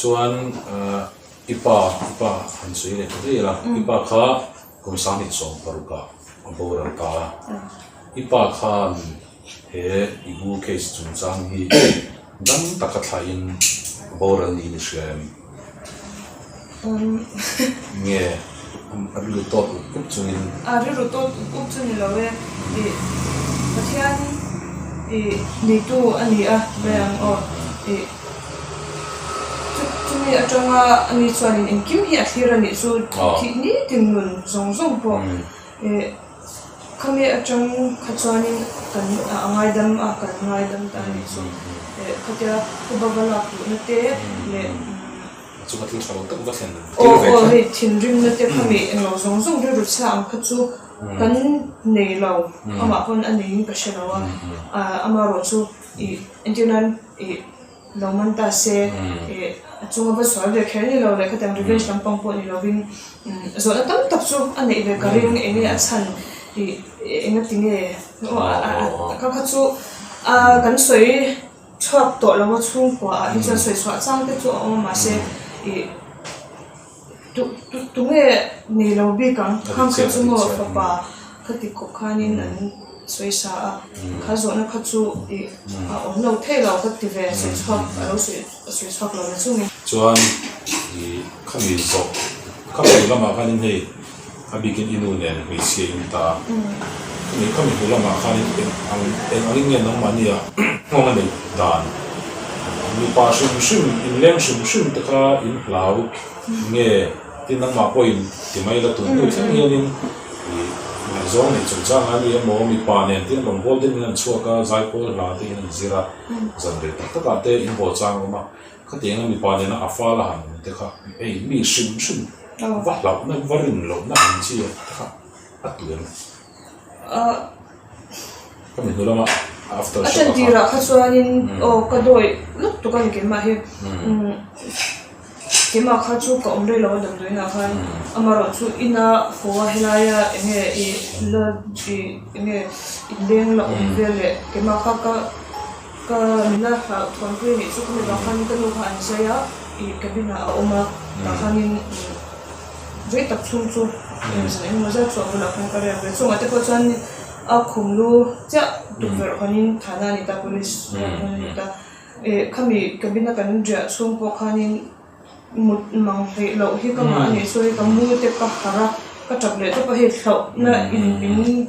chuan ipa han sui le thei la ipa kha komisani chong paruka boran ka ipa khan he ibu case chung chang hi dan takathain boran ni shem nge abilu tot up chungin abilu tot up chungin lawe pathian ni tu ani a rang o chumi atonga ani chuanin in kim hi a thira ni chu thi ni tingun zong po kami atong khachuanin kan angai dam ta ni chu khatia kubawala pu nate le chuka thil thalo tak va thlen he thinrim nate kami englo zong ru sa ang khachu kan nei lo ama pon ani ka shelawa amaro chu indian loman ta se chunga ba swal de kheli lo le khatam revenge lampang po ni lovin zo la tam tak chu ani ve karing enge achan enga tinge ka khachu kan soi chhuak to lawa chung kwa hi cha soi chwa chang te chu ma se tu nge ni lo bi kang kham khachu mo papa khati ko khanin an soi sa kha zo na khachu on lo the lo ka ti ve soi chhuak lo soi chhuak lo na chung chuan khami zo khami lama khanin hei abigin inu nen hei se in ta ni khami lama khanin en nge nang mania ngoma nei dan ni pa shum in leng shum ta kha in hlau nge tin nang ma point ti mai la tu thang hianin mai zong ni chung chang ani mo mi pa nen tin bang bol din nan chuaka zai pol la te in zira zan re ta ka te in bo chang ma ka te nga mi pa nen a fa la han te kha ei mi shum va la na varin lo na an chi ta a tu len ka mi no ma after acha dira khachuanin ka doi lut tu kan ke ma he kema khachu ka omre lo dam doina khan amaro chu ina fowa helaya enge la enge indeng la omvele kema ka mina ha thon kri ni chu kuma khan ka lu khan saya kabina oma ta khanin joi tak chung chu eng maza chu la khan ka re chu mate ko chan a khumlu cha tu ver khanin thana ni ta police ni ta khami kabina kan ja chung po khanin mut mang he lo hi ka ma ni so ka mu te ka hara ka tablet to he thlo na in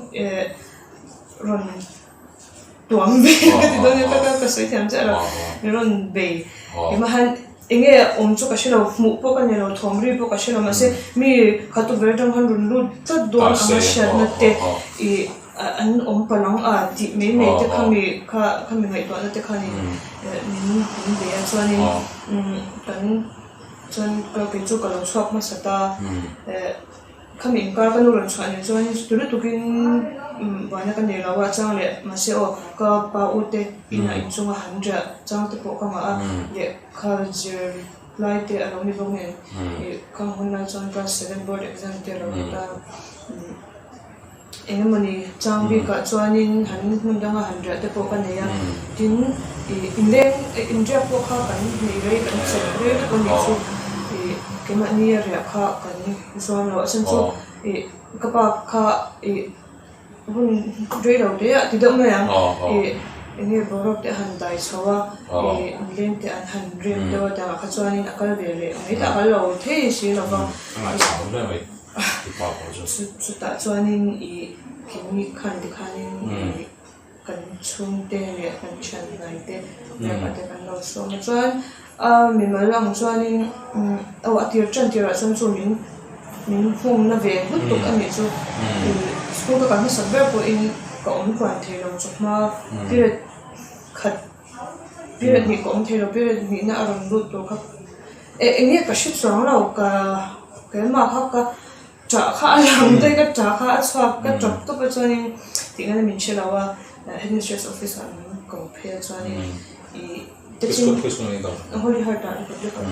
ron tuam be ka ti don ka sai tham cha ra ron be ma han enge chu ka shilo mu po ka ne lo thomri po ka shilo ma se mi khatu ver dang han run lu ta don ama shat na te an palang ti me te khami ngai to na te khani min be a chuani kan chuan ka ke chu ka lo chhuak ma sata khamin kar kan ron chhuani chuan tulu tukin wana kan ne lawa chang le ma se o ka pa u te ina in chunga hanja chang te po ka ma a ye khar jer lai te alo ni bong ne ka hunna chuan ka 7 board exam te ro ta engemani changbi ka chuanin han hundanga 100 te po ka ne ya tin inleng india po kha kan nei rei kan chen rei ko ni chu kema ni ya kha kan ni zuan lo san chu ka pa kha hun rei lo de ti do me ya enge borok te han dai chawa inleng te an han rem do ta kha chuanin akal be le ai ta kal lo the si lo ba chu ta chuanin kimi khan dikhanin kan chung te ne kan chan nai te ya te kan lo so ma chuan mi ma lang chuanin atir chan tira chuan chu min phum na ve hut tuk ani chu school ka kan sa ver po in ka om kwan the lo chuma period khat period ni ko om the lo period ni na aron lut to kha enge ka shit so lo ka ma ka cha kha lang te ka cha kha chhuak ka top to pa chuanin tinga min chelawa headmistress office an ko phe chuanin Teaching holy heart an ko ka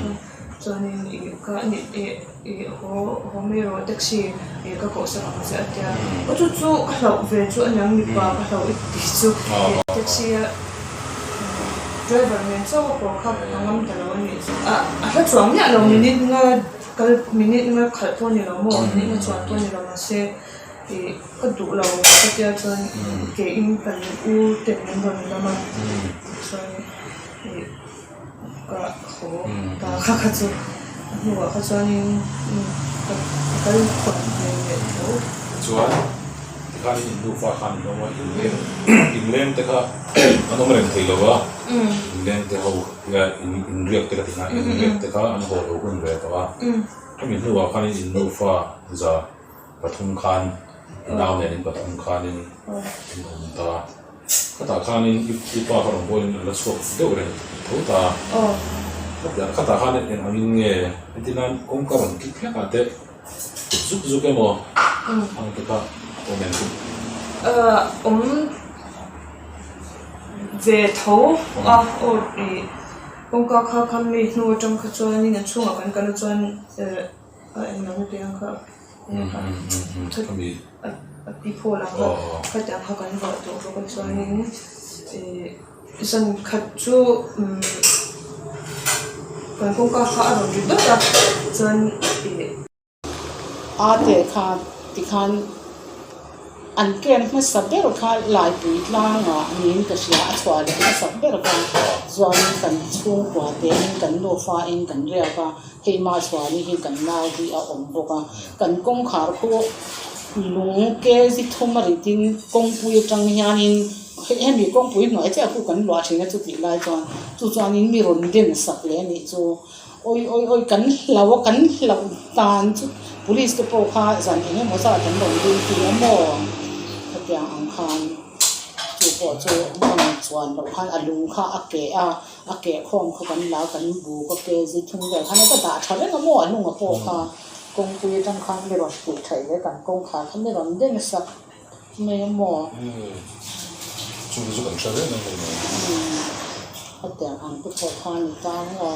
chuanin ka ni ho mero taxi ka ko sa ka sa atya o chu ka hlau ve chu anyang ni pa ka hlau ti chu taxi driver men so ko kha angam ta lo ni a ha chuang nya lo minute nga kal minute nga khal to ni lo mo ni nga chuan to ni lo ma se e ka du lo ka tia chuan ke in kan u te ni lo ni ma chuan e ka ho ta kha chu nu wa kha chuan in kal ko ni lo chuan kan in du fa kan no wa in lem te ka anom ren thei lo wa in lem te ho ya in riak te ka tina in riak te ka an ho lo kun ve ta wa kami nu wa kan in nu fa za pathum khan naw ne in pathum khan in ta kata khan in ipa ka ron boin la so de ren tho ta kata khan in angin nge tinan kong ka ron ki phya ka te zuk zuk emo ang te ka momentum về thấu công ca khá khám mi nu trong khá cho nên là chung ở cái cho em nói với anh khá kami đi phố là khá chẳng khá cái vợ tổ cái cho nên dân khá chú cái công ca khá rồi rất là dân te kha ti khan an ken ma saber kha lai pui tlang a nin ka sia a chwa le ma saber ka zon kan chung kwa te kan lo fa in kan ria ka he ma chwa ni hi kan nau hi a om bo ka kan kong khar ko lung ke ji thoma ri tin kong pui tang hianin he mi kong pui noi cha ku kan lo thina chu ti lai chuan in mi ron den sak le ni chu oi kan lau tan chu police ke po kha zan enge mo sa tan long du ti amo khatia ang khan chu po chu ang chuan lo khan alung kha ake khom kha kan la kan bu ko ke ji thung le khan ta da thale na mo anung a po kha kong pui tang khan le ro pu thai le kan kong kha khan le ron den sak me mo chung zu kan thale na mo khatia ang ku po khan ni ta ngo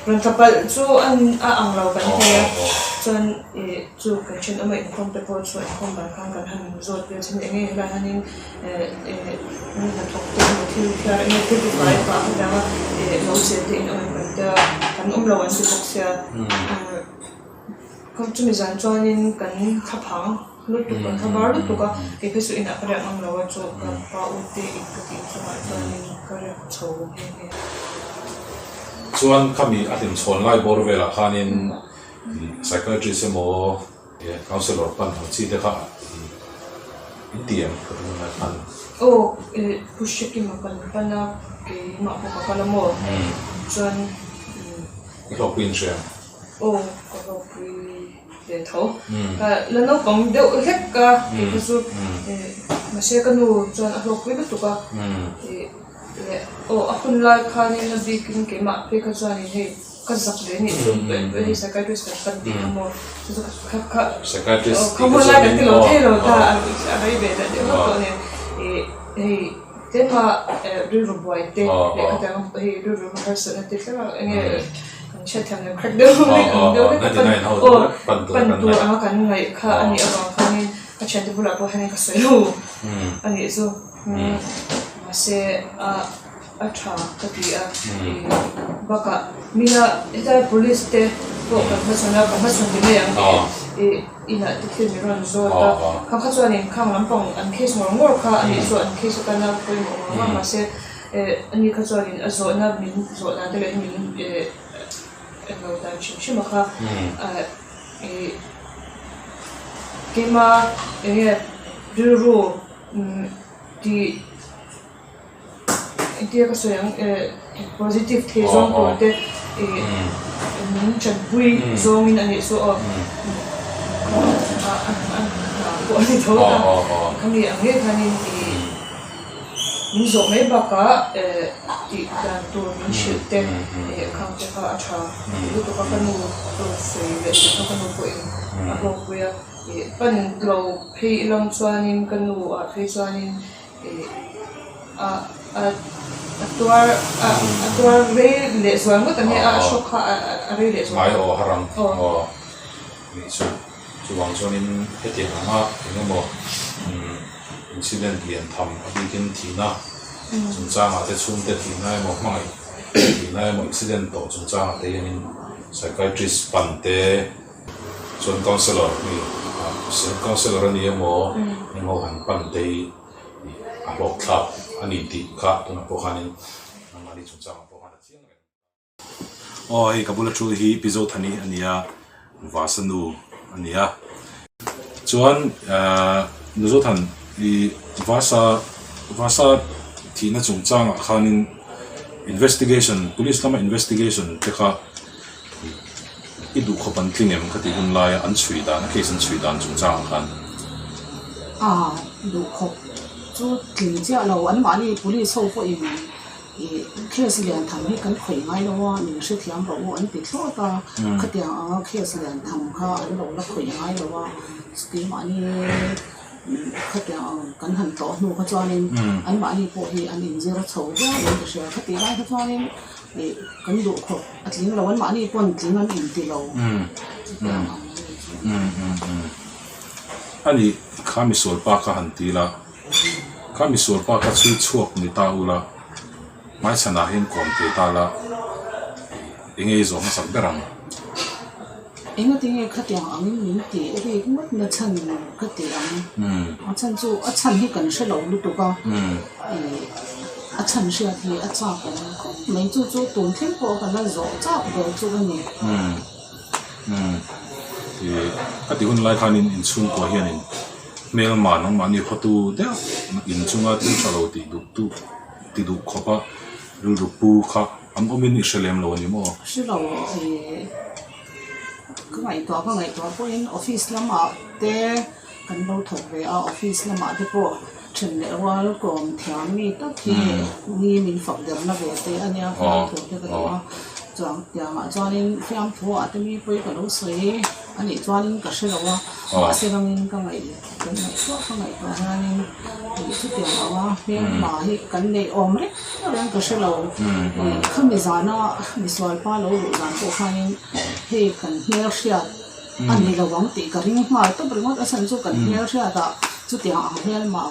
rồi tập chú ăn lâu cái này chân chú cái chuyện ở mình không phải có chuyện không phải không cần hành rồi cái chuyện này là hành nên là thuộc tên một thứ là nên cái việc phải và đó lâu sẽ thì ở mình đã cần lâu anh sẽ học sẽ không chỉ mình cho nên cần khắp hàng lúc tụi con khắp bao lúc tụi con cái sự in áp đặt ăn lâu cho cái bao ưu tiên cái cho nên cái số chuan kami atin chhon lai bor vela khanin psychiatrist emo counselor pan chi te kha indian ko na khan push ki ma pan na ke ma ko ka la mo chuan ko queen share ko ki de tho ka la no kong de hek ka ke su ma se ka nu chuan a lo ki tu ka akun lai khanin na bikin ke ma pe ka chuan he ka zak le ni he psychiatrist ka kan di mo chu ka psychiatrist ko mo lai ka ti lo the lo ta a bai be da de ko ne te ma ru ru boy te le ka ta he ru ru person te ka nge kan chat tham na crack do pan tu a kan ngai kha ani awang khanin ka chat bula po hanin ka soilo ani so se a tha ka ti a baka mina ita police te ko ka phasona de le ang ina ti thil mi ron zo ta ka kha chuan in khang lampang an case ngor kha ani so an case ka na ko mo ma se ani kha chuan in azo na min zo na de le min no ta chim kha kema ru di dia ka so yang positive the zong to te min chan bui zong in ani so ko ani tho kami ange khanin min zo me ba ka ti dan to min shil te khang te ka acha lu to ka nu to se le to ka nu ko in a ho ko ya pan lo phei long chuanin kanu a phei chuanin atuar re le suang ko tani a shokha re le suang mai o harang ni chu wang chonin heti hanga engemaw incident lian tham abikin thina chúng ta mà thế chung thế thì nay một ngày thì nay một accident tổ chúng ta mà thế nên psychiatrist bản thế chọn counselor ni counselor ni mo ni mo han bản thế à bộ club anh đi thì khác tụi nó bộ hành nên mà đi chúng ta mà bộ hành là chiang ôi cái buổi trưa hi episode này anh ya vasanu anh ya chuan nuzo than i vasa thì nó chung chang khanin investigation police lama investigation te kha i du khopan tlingem khati hun lai an chui dan case an chui dan chung chang khan du khop chu tling cha lo an mani police ho fo i case lian tham hi kan khoi ngai lo wa ni se thiam ro an ti thlo ta khatia case lian tham kha an lo la khoi ngai lo wa ski mani khatia kan han to nu kha chuanin an mani po hi an in zero chho wa ni se khati lai kha chuanin kan du khop atling lo an mani pon tling an in ti lo ani khami sol pa ka han ti la khami sol pa ka chui chuak ni ta ula mai chana hin kom te ta la inge zo ma sak berang enga tinge khatiang angin min ti ri mat na chan khatiang chan chu a chan hi kan se lo lu tu ka a chan sia thi a cha ka mai chu tum thlem ko ka la zo cha ko chu ni thì các tiểu hun lai khan in chung ko hian in mail ma nang mani photo de in chunga tu chalo ti du khopa ru pu kha am omin ishelem lo ni mo se lo ka ngai to po in office lama te kan lo thok ve a office lama te po chen le wal kom thiam mi ta thi ni min fak dem na ve te ania ka thok te ka chuang tiang a chuanin fiam thu a te mi poi ka lo sei ani chuanin ka se lo wa se rangin ka ngai kan ngai to ka ngai to hanin chu tiang awa me ma hi kan nei om re ran ka se lo khami zana mi swal pa lo ru zan ko khanin he kan hner sia ani lo wang ti ka ring ma to bringot asan chu kan hner sia da chu tiang a hner ma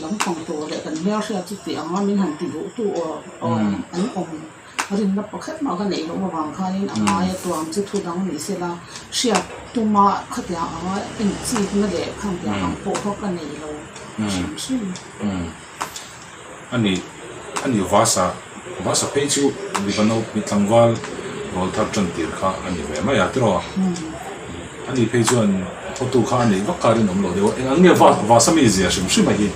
lam phong to le kan hner sia chu tiang ma min han ti du tu o an om rin na pakhat ma ka nei lo wang khanin ama ya tuam chu thu dang ni se la sia tu ma khatia ama in chi na le kham ya ang po ko ka nei lo ani vasa pe chu libano mitlangwal rol thar chan tir kha ani ve ma ya tro ani pe chu an photo kha ani wakarin om lo de ang nge vasa mi zia shim ma hi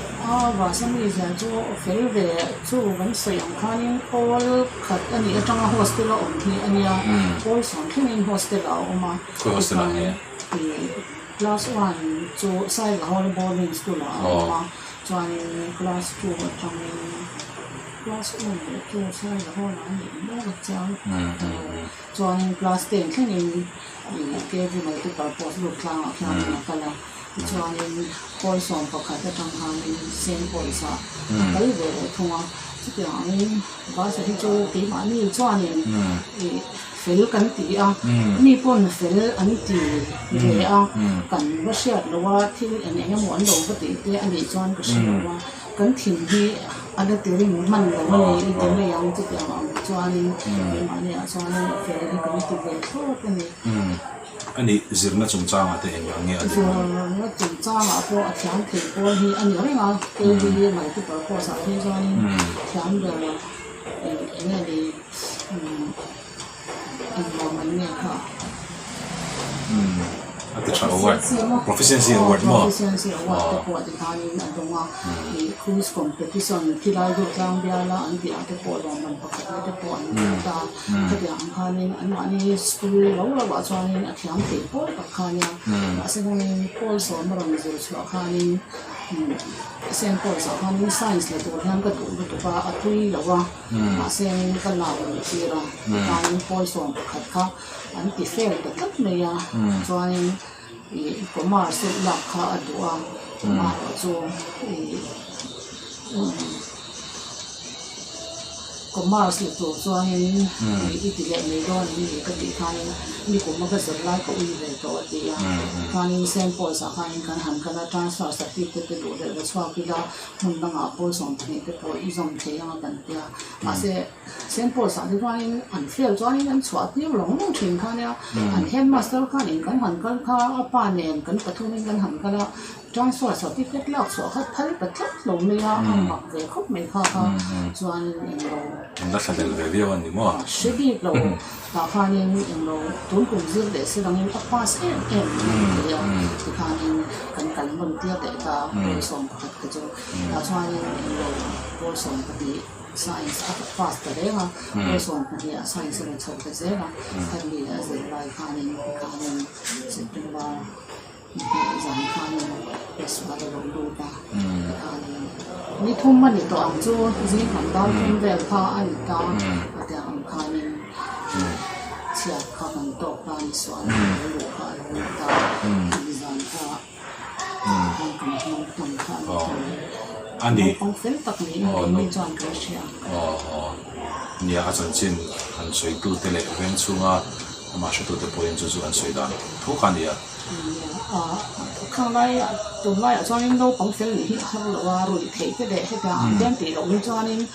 vasa mi zia chu fel ve chu ban sei ang khanin all khat ani atanga hostel om thi ania all son thing hostel a oma hostel a class 1 chu sai la hol boarding school a oma chuan class 2 atang class 1 chu sai la hol ani mo chang chuan class 10 thing ke vi mai tu purpose lu klang a khan na kala chuan poi som pakhat atang han sen poi sa kai ve thunga chuan ba sa hi chu ti ma ni chuan fel kan ti a ni pon fel an ti ve a kan ba siat lo wa thil an eng mo an lo ba ti te ani chuan ka si wa kan thin hi ada ti ring man lo ni te le yang chu ti am chuan ma ni a chuan fel hi kan ti ve tho ka ni ani zirna chung chang ate eng ange ade zirna chung chang a po a thiam the po hi ani ringa ke hi mai tu pa po sa hi chuan thiam de eng ani ate cha award proficiency award mo proficiency award te po ate kanin adonga quiz competition kilai do tlang bia la an dia te po lo man pakhat te po an ta khati ang kanin an mani school lo la wa chuanin a thiam te po pakhania asenin pol so maram zo chwa kanin sen pol so kanin science le to hiam ka tu pa atui lo wa asen ka la ni tira kanin pol so pakhat ka an ti fair te tak me ya chuanin ko ma se la kha adua ma chu commerce to chuanin i ti le nei ron ni ka ti khanin ni ko ma ka zat lai ko i ve to ti ya khanin sample sa khanin kan han kana transfer certificate te do le chwa ki la mun na nga pol som ni te po i zom the yang kan tia ma se sample sa ti khanin an fail chuanin an chwa ti long long thin khan ya an headmaster khanin kan han kan kha apa nen kan pathunin kan han kala transfer certificate lak so khat phal pathat lo ne ya mak ve khop mai kha kha chuan đó là cái điều anh đi mua shidi lo ta khanin lo tun kum zir de sirang in pass em ya ta khanin kan mun tia de ta som khat ka jo ta chuan lo ko som ti science at fast de ha ko som ti science le chho ka ze ha kan ni a ze lai khanin sitin ba zan khanin es ma de lo do ta khanin ni thum man ni to ang chu ji kan dal thum vel kha an ta ta ang khanin chia kha kan to kan swan lo kha lo ta ni zan kha kan kha anh đi ông phim tập này mình chọn cái gì nia a chan chin an soi tu te le ven chunga ma sha tu te poin chu chu an soi dan thu khan nia khang lai tu lai cho nên đâu phóng phim này học làว่าrồi thấy cái đấy hay là đem tỷ lệ cho nên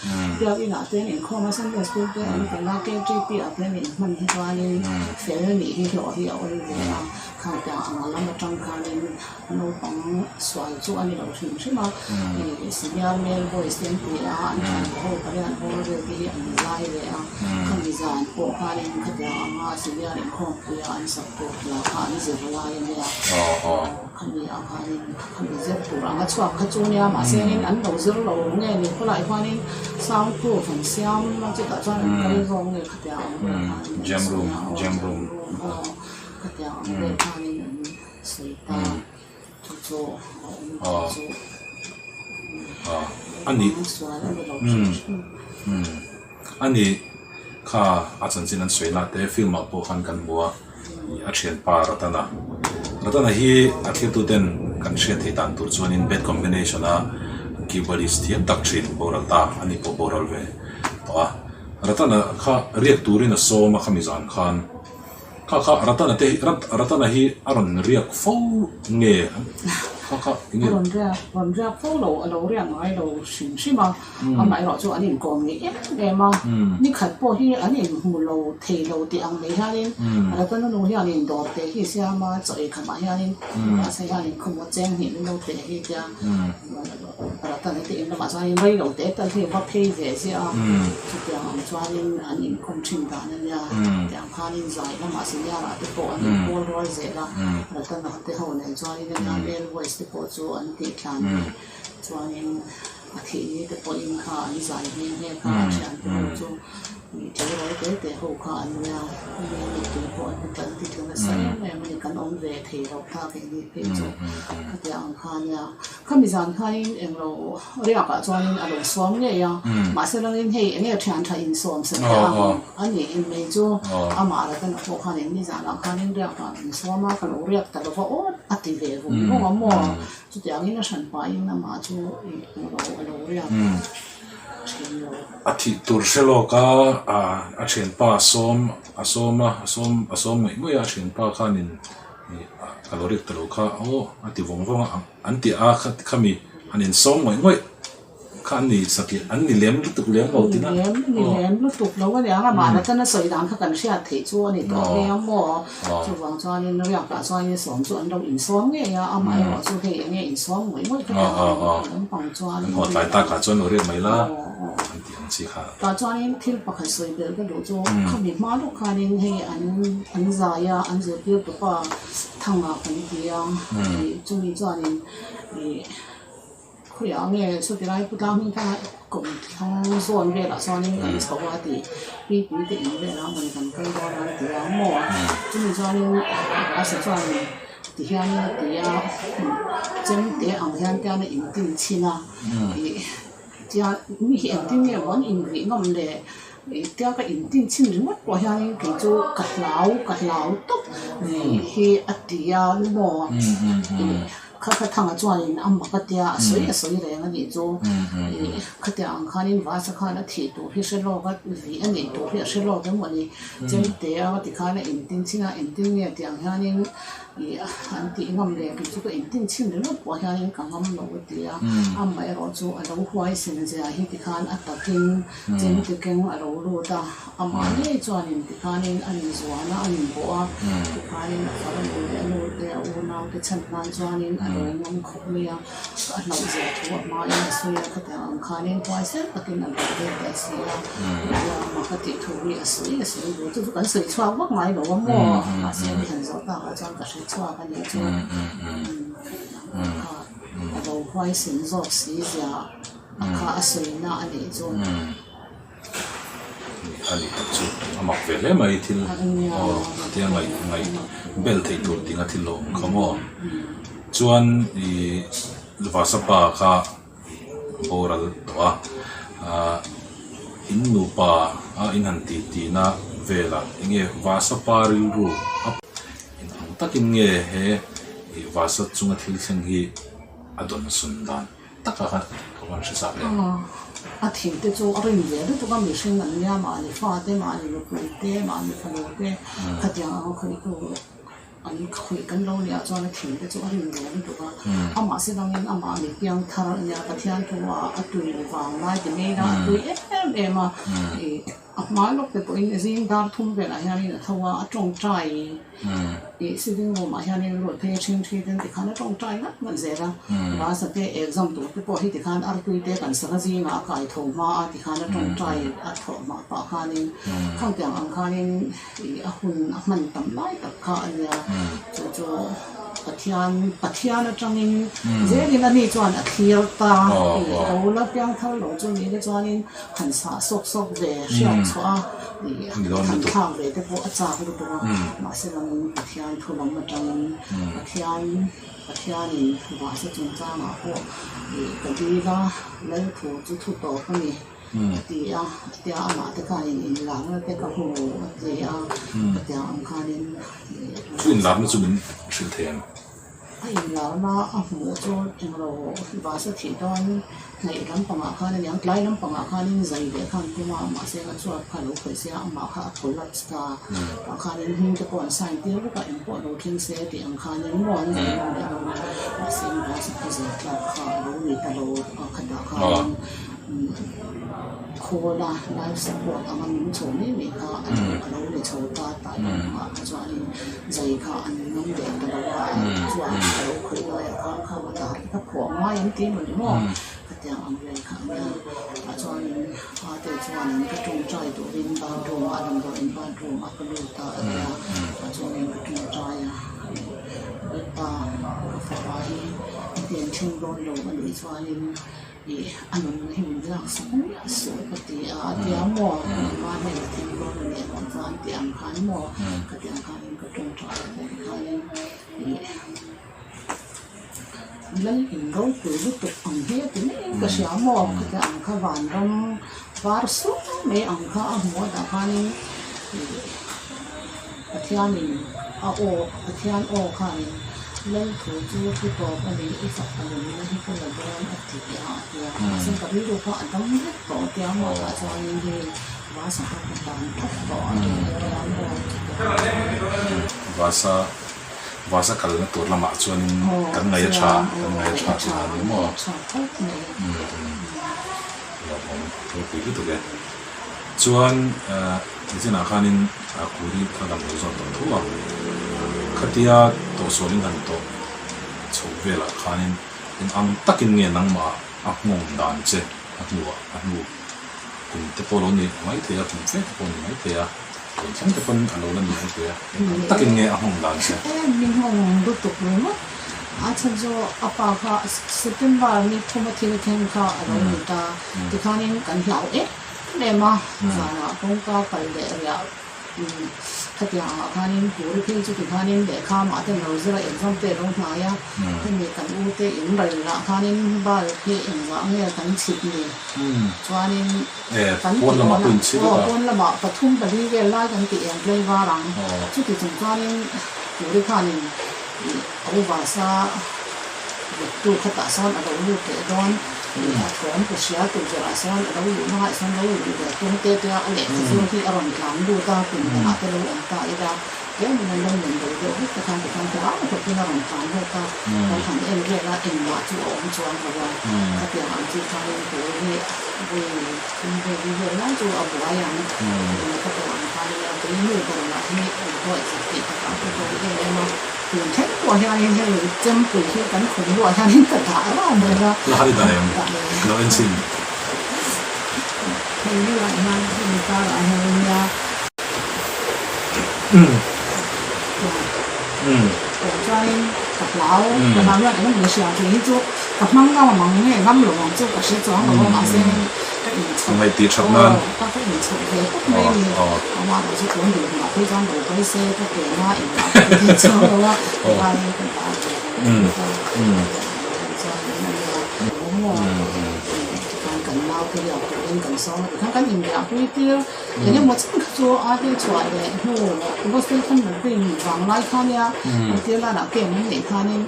giờ cái nào tên này không mà xem được school cái nào cái GP ở bên này mình cho nên phim này thì rõ hiểu rồi khang ta ang làm trong khang nên nó phóng xoay cho anh đầu tiên chứ mà thì senior male voice tên thì anh hồ cái anh hồ rồi cái anh lai rồi khang design của khang nên cái anh senior anh không thì anh support là anh sẽ lai này khang đi khang đi rất là anh chua cái chỗ này mà xem nên anh đầu rất là nghe nên có lại khang nên soundproof phần xem mà chỉ cả cho nên cái dòng này cái jam room cái để khang nên sấy ta cho anh đi anh đi kha a chan chin an soi na te film a po khan kan bua a thian pa ratana hi a thil tu ten kan hriat thei tan tur chuan in bad combination a keyboardist thiam tak thin boral ta ani po boral ve to a ratana kha riak turin a soma khamizan khan kha ratana hi aron riak fo nge kha còn ra phố lộ ra ngoài lộ xinh xinh mà mãi lộ cho anh em còn nghĩ em mà ní khát bỏ hi anh em một lộ thì lộ thì anh lấy ha lên là cái nó lộ hi anh em đổ thì khi xem mà chơi khăm mà ha lên mà xem anh em không có trang hiện lộ thì hi cha là cái này thì em mà cho anh mấy lộ thì cái thì phát pay về chứ chứ cho anh em không chịu cả nên nha thì anh ha lên giải là mà xem là cái bộ anh em mua rồi dễ là cái nó thì hậu này cho anh em lên voice bộ cho anh ti khan cho anh thì cái bộ in kha anh giải nghe kha chẳng cho thì rồi cái hậu kha anh nha mình cái bộ anh cần thì thường là sai mình cần ông về thì hậu kha cái gì cái cho cái anh kha nha không bị giàn kha em rồi riêng cả cho anh ở xóm này mà sẽ là anh hay anh ấy chuyển thành in xóm sẽ anh ấy in mấy cho mà là cái hậu kha này như giàn là kha nên riêng cả in xóm mà cái riêng cả là vô ati về vùng không có mua chút tiếng nó sản phẩm nhưng mà chú nó riêng ati tur selo ka a thian pa som mai a thian pa khanin kalorik talo kha ati vong anti a khami anin som mai khan ni saki an ni lem lutuk lem lo tina lem lutuk lo wa ya ma na tan soi dan kha kan sia thei chu ni to lem mo chu wang cho ni no ya ka so ni som chu an do in som nge ya ama yo chu he nge in som mai mo ka an pang cho ni hot lai ta ka chon ore mai la anti an chi kha ta cho ni thil pa kha soi be ka do chu khami ma lu kha ni he an za ya an ze pi to pa thang a kan ti ya chu ni cho ni thì anh nghe số tiền này cũng đang mình ta cũng thằng xuân về là xuân nên anh sau đó thì đi tỉnh về là mình cần cái đó là thì áo mỏ chúng mình cho nên sẽ cho mình thì hiện thì chân để ông hiện tại là in tiền chi na thì giờ mình hiện tại nghe vẫn in vị ngầm để theo cái in tiền chi rất mất quá hiện cái chỗ cắt lão tốt này khi ắt thì mỏ khá thằng ở chỗ này ăn mặc cái tia sấy này anh đi chỗ cái tia ăn khai nên vasa khai là thịt tủ phía sau lo cái vị anh đi tủ phía sau lo cái mọi người chơi tia cái khai là in tin nghe tia anh anh ti ngâm lên cái chỗ in tin xin được quá anh càng ngâm nó cái tia ăn mấy rồi chỗ anh đâu hoài xin ra hiện thì khai ăn tập kinh chơi thì cái anh đâu ta ăn mấy chỗ anh thì khai anh zoana anh boa thì khai phải là anh nào cái chân nan cho nên anh ngâm khóc lia anh nào giờ thua mà anh suy cái thằng khai nên quay xét cái cái này cái xí mà cái tiệt thua lia suy rồi tôi vẫn suy choa mất máy đồ mà mà xem thành rõ ta là trong cái suy choa cái này cho đồ quay xin rồi xí giờ khá suy na anh ấy cho ani chu amak ve le mai thil tia ngai bel thei tur tinga thilo khomo chuan I vasapa kha boral towa in nu pa in han ti na vela inge vasapa ri ru in ang takin nge he vasa chunga thil sang hi adon sundan taka kha kawan se sa le thì cái chỗ ở bên dưới đó tụi con mình sinh lần nha mà anh pha thế mà anh lục lục thế mà anh phải lục thế thật ra họ khởi anh khởi cái lâu nha cho nên thì cái chỗ ở bên dưới đó tụi con mà sẽ đang anh mà mình tiếng thở nha cái thiên thu à tụi vàng lại thì này đó tụi em mà mà lúc cái tụi riêng dar thung về lại này là thua trong trái thì sự tình của mà này rồi thế trên thì khán nó trong trái lắm mình dễ ra và sau cái exam tụi cái bộ thì khán ở tụi thế cần sao gì mà cái thầu mà thì khán nó trong trái ở thầu mà bảo khán nên không tiếng anh khán nên hun mình tầm lại tất cả nhà cho bát thiên nó trong nên dễ đi là đi chọn ở thiêu ta đầu là tiếng thâu lỗ cho mình cái cho nên hành xã sốc về xem xóa thì hành thang về cái bộ cha cái đó mà sẽ là bát thiên thu lắm mà trong bát thiên thì và sẽ chúng ta mà bộ thì cái gì đó lấy thủ chú thủ tổ cái này thì mà tất cả những làm cái cái hồ thì thì ông khai nên chuyện làm nó chúng mình sự thiện ai là mà mua cho em rồi và sẽ chỉ đoán ngày lắm bằng ác khai nên lại lắm bằng ác khai nên dày để khăn cũng mà sẽ là cho khai lúc phải sẽ mà khai phối lập ska ác khai nên hình cái con sai tiêu với cả em bọn đầu tiên sẽ thì ác khai nên muốn gì mà để mà xem là sẽ cái gì là khai lúc này ta đầu khai đã khai khô là support ang ang chỗ này mình ha anh lâu để chỗ ta tại mà cho anh dày ha anh nông để ta đâu cho anh lâu khơi rồi con không có ta cái khổ mai em tin mình đúng không cái tiếng anh về ha cho anh để cho anh cái trồng trái đồ in ban đồ mà đừng có in ban đồ mà cái đồ ta cho anh cái trồng trái ta phải tiền chung đôi đồ mà để cho anh anh hình dạng sống sửa cái tiếng mò mà này là tiếng con này còn vang tiếng khán mò cái tiếng khán cái trông trọi khán lấy hình gấu từ lúc tục ăn hết thì cái xéo mò cái tiếng khán vàng trong vár suốt mấy ăn khán mò đã khán cái tiếng mình cái tiếng khán lấy thủ chú cái bộ cái này ít phật cái này nó không là đơn thì xin các ví dụ họ đóng hết bộ kéo mà cho nên thì và sản phẩm toàn bộ vasa kal na tur lama chuan kan ngai tha chu ni mo cái tu ke chuan jina khanin akuri thadam zo to thua khatia to soling han to chhovela khanin in am takin nge nangma akmong dan che anu kun te polo ni mai the ya kun fe pon mai the ya kun chang te pon alo na ni te ya takin nge akmong dan che mình hong du tuk ni ma chân cho apa kha September ni thoma thil khen kha alo ni ta ti khanin kan hlau để mà là công ca phải để là thật là khanin của cái chỗ khanin để kha mà thì lâu rồi em không thể đông thái á thì mình cần ưu tiên những lời là khanin ba cái em nói nghe cần chịu gì cho nên quân là mà quân chịu quân là mà tập trung vào đi về lại cần tiền lấy vào rằng chút thì chúng cho nên của cái khanin ông bà sa tu khát ta son ở đâu lưu kể đón thốn của xía tu giờ son ở đâu lưu hai son đâu lưu để tung tê tê anh để dùng khi ở đồng làm đu ta cùng ta cái lưu anh ta ấy ra cái mình đang nhận được được hết cái thằng đó là cái nó đồng làm đâu ta còn thằng em kia là em ngoại chú ổn choáng rồi các tiền hàng chú thằng em của đi về nó chú ở bùa yang các tiền hàng thằng em cái người còn lại thì gọi gì các bạn cái em nó tiền hết của nhà em hay là chăm tuổi khi cắn khủng của nhà em tất cả đó rồi đó là hai đứa em nó anh xin thì như vậy mà người ta lại hay nha của cho nên tập lão và bao nhiêu cái người xưa thì chú tập măng đâu mà nghe ngâm lửa chú có sẽ chọn mà mà xem cái hình không phải tiệt sập nan các cái hình chụp về các mấy người mà nó sẽ cuốn được mà cái trong đầu cái xe cái tiền nó ảnh cái cho nó và cái cần lao cái điều của em cần so thì các nhìn cái quý tiêu thế nhưng mà chắc cho ai tiêu chuẩn để hồ cũng có thể phân được cái vàng lai khăn nha tiêu là đã kể những để khăn nên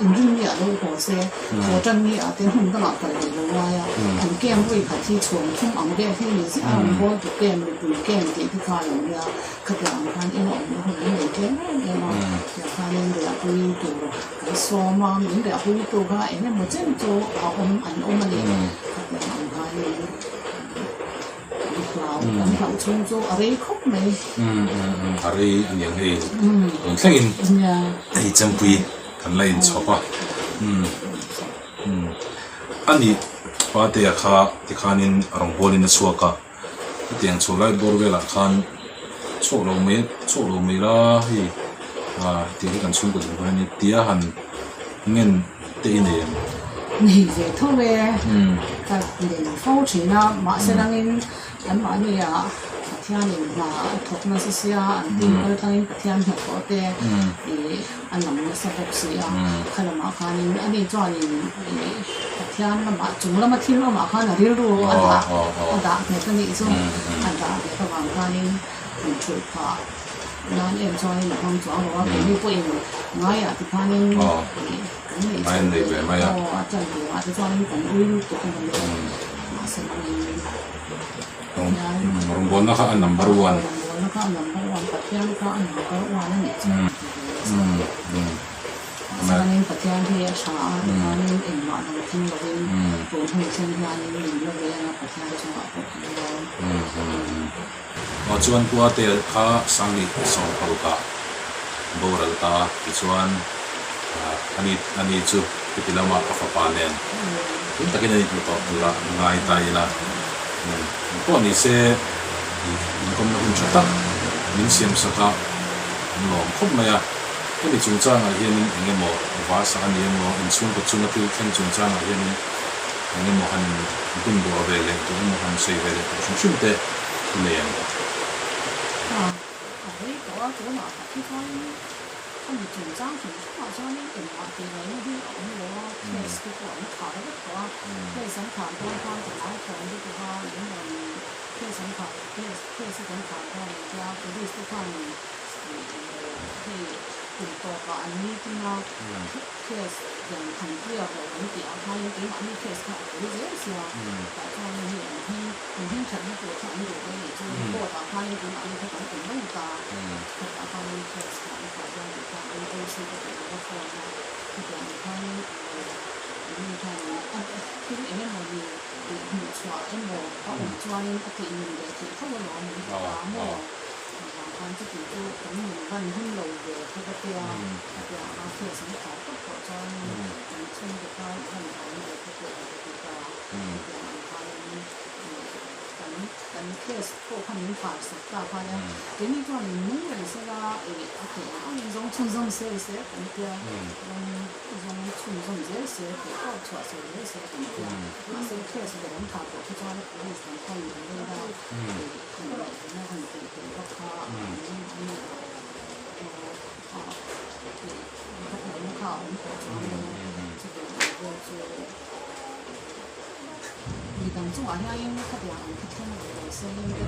ứng dụng nghĩa đâu có xe có chân nghĩa tên hùng cái lọt cái gì đâu ngoài anh kem với cả thi chuẩn không ăn kem thì mình sẽ ăn có được kem được kem thì cái khai rồi nha các bạn khăn in ổn nó không những kem nên là khăn nên để quý tiêu cái so mà những để quý tiêu cái em một chân cho ông anh ông mà đi các bạn khăn anh hậu chung cho ở đây khóc này ở đây những cái những in thì chăm quy thành lên chọc à anh đi qua đây thì khanin rong bolin suak à tiếng số lại bor về là khan số lâu mấy là hi thì cái cần suy của chúng ta này tia hẳn nên tê này này về thôi về các đến phẫu thuật na mà sẽ đang in anh mà như à thiên nhiên là thuộc nó sẽ anh tin cái thằng thiên nhiên có thể thì anh làm nó sẽ bốc xí à khi mà anh đi cho anh thiên nhiên mà chúng nó mà thiên nó mà anh đi rồi anh đã cái này xong anh đã cái các bạn anh mình chụp phá nên em cho anh là không cho nó cái như vậy ngay à thì anh mai này về mai à chân thì mà cho anh cũng uy của anh mà sẽ rong bol na ka number 1 nó có number 1 Patian có number 1 này cho nên Patian thì sao nên em nói là tin vào bên của thằng sinh ra nên mình nó về là Patian cho họ ở chuan qua te kha sang ni song pal ta boral ta ki chuan ani chu pitilama afa panen tin takin ani to la ngai tai la ko ni se kom na hun chata min siam saka lom khop maya ko ni chung chang a hian enge mo wa sa ani mo in chung ko chung atil theng chung chang a hian enge mo han dun do ve le to mo han sei ve le chung chung te le yang đấy có chỗ nào thì không bị紧张，紧张好像那点话题呢，因为我们case 的话，我们考的不多，case 考多的话，本来可能这个话，原本case 考case 考的话，人家不会是看可以很多个案例的呢，case 人很多个问题啊，他有给案例 case 考的这些啊，大家呢每天程度程度的也就过到他有给案例他可能很大，他把他的 case 考的好像。都是个比较好的，这个你看，你看，就是因为我很抓，因为我们抓那个电影的，就他们老没抓么，看这个就可能很老的这个对啊，那确实好不好抓呢？从这个很好的这个等 case 后看民法实大发呢，给你讲你农人是啦，OK，那种村上些等个，种村上些给搞出来些等个，那些 case 的人他过去抓的不会很快的那个，那很给个他，人靠人口抓的，这个就。你当中好像因为特别很听那个声音的，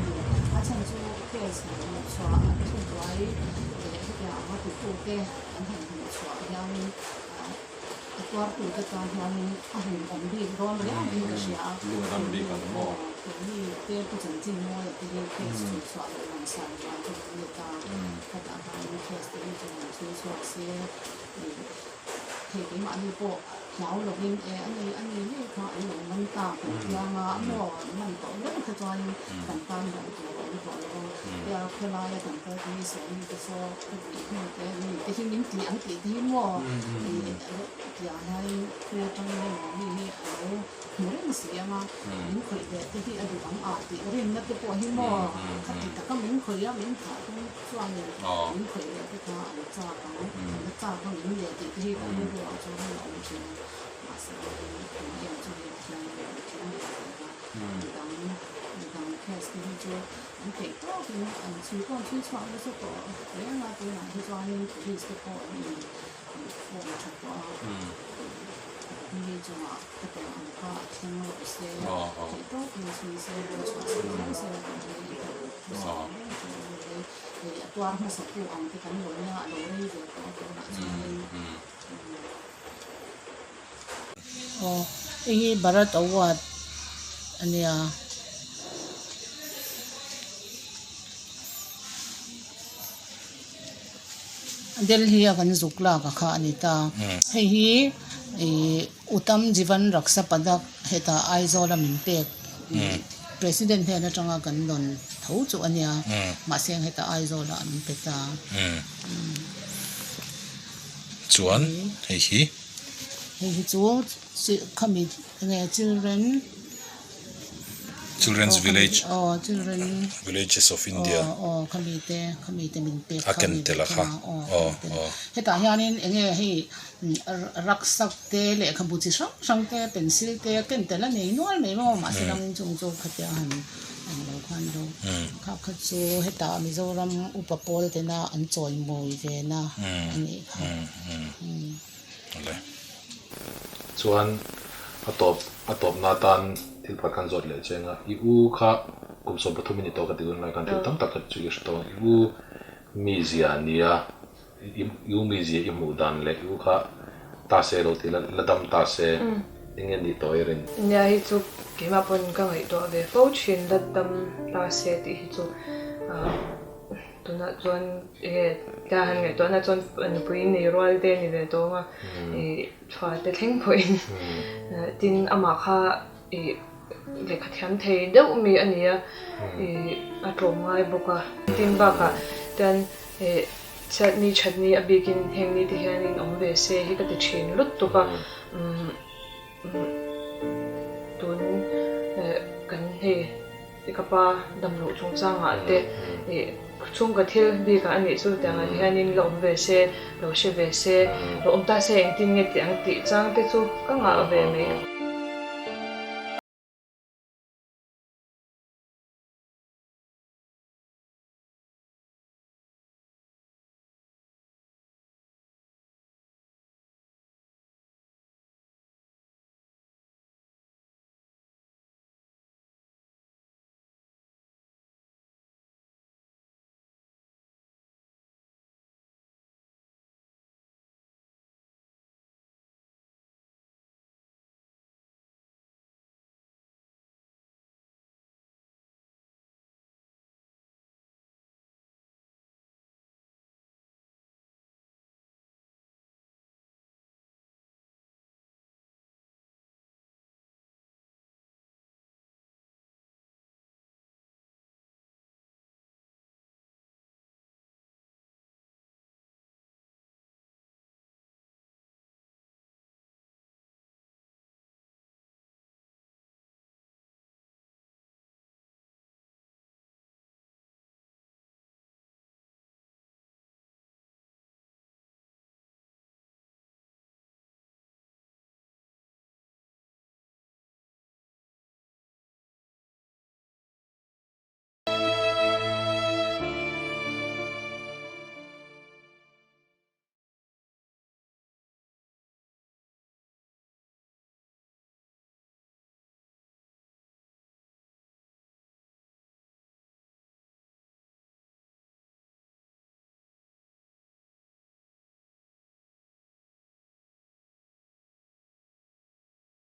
他唱出这个什么说，出来特别好，他不够的，很错，然后ตัวผู้จัดการงานอาหารของดีร้อนเลยดีก็เสีย ลุงทำดีกันมั่ว นี่เต้ผู้จัดจีนมั่วที่ได้เคสสุดสวยหลังสายวันที่มีการกระดาษมีเคสที่จะมาช่วยสวดเสียเทปมาอันนี้พวกเหนาหลบยิงอันนี้นี่ค่ะอันนี้มันตาผมยางอ่ะมั่วมันก็เรื่องขจายต่างๆแบบตัวนี้ก็แล้วยาเพลายต่างๆที่สอนที่สอนที่นี่แต่นี่ที่มิ้นตีอังกฤษที่มั่วอย่าให้คือตรงนี้นี่เอาหมูเรื่องเสียมามิ้นเคยแต่ที่อดีตอาติเรียนนักตัวที่มั่วขัดติดแต่ก็มิ้นเคยมิ้นขาต้องช่วงมิ้นเคยที่เขาอันจ้าเขาจ้าเขามิ้นเดียติที่เขาไม่รู้จะให้เราจริงมาสอนเรียนจะเรียนที่ไหนที่ไหน当开始就你给到的情况去创的时候，别人啊对哪些专业不是是好的，我们出国，你就嘛这个安排听了些，给到的是些我传那些ตัวมันสักตัวอันที่กันหมดเนี่ยเราได้เดี๋ยวตัวหนักใช่อ๋อไอ้บารัตอวดอันเนี้ยเดลฮีกันจุกลากค่ะอันนี้ตาเฮีอุตมจีวันรักษาปดักเหตุไอโซลามินเป็ด president เฮนะจังกันดอนเท่าจุอันเนี้ยมาเสียงเหตุไอโซลามินเป็ดตาจวนเฮ้ยจูขมิดเนี่ย Children's Village children Villages of India ขมิดมินเป็ด akan tela kha เหตุการณ์นี้เองให้รักษาเตะเละคำพูดช่างเตะเป็นซิลเตะเป็นแต่ละเนี่ยนวลไม่ว่ามาสิลังจงขัดยันเราคันดูข้าขัดจูเหตุมิโซรัมอุปโภคเตนะอันจอยมวยเวนะอันนี้ค่ะอะไรส่วนอัตบนาตันที่พักกันจดเลยเช่นอีอูค่ะกลุ่มสมบัติมินิโตกันที่กันกันที่ตั้งแต่กันจุยสตองอีอูมิเซียเนียอีอูมิเซียอิมูดันเลยอีอูค่ะตาเซโรติละดำตาเซยังไงนี่ตัวเองเนี่ยฮิจุเกี่ยมาปนก็ให้ตัวเวฟชินละดำตาเซที่ฮิจุตัวนั้นจนแต่หันไงตัวนั้นจนอันพูดในรัวเดนี่เลยตัวว่าฟ้าเด็กแข็งพูดดินอามาค่ะเด็กขัดยันเทเดี๋ยวมีอันนี้อารมณ์ง่ายบุกดินบ้าค่ะแต่ชัดนี้อบิกินแห่งนี้ที่เห็นอมเวเซฮิก็จะเชิญลุดตัวก็ตุนกันเฮก็ป้าดำรงชงสร้างอ่ะแต่ช่วงกระเทียมบีกันอันนี้สุดแต่งที่เห็นเราอมเวเซเราเชเวเซเราอมตาเซงติงเงี้ยติงติจังแต่จู่ก็งาเวไม่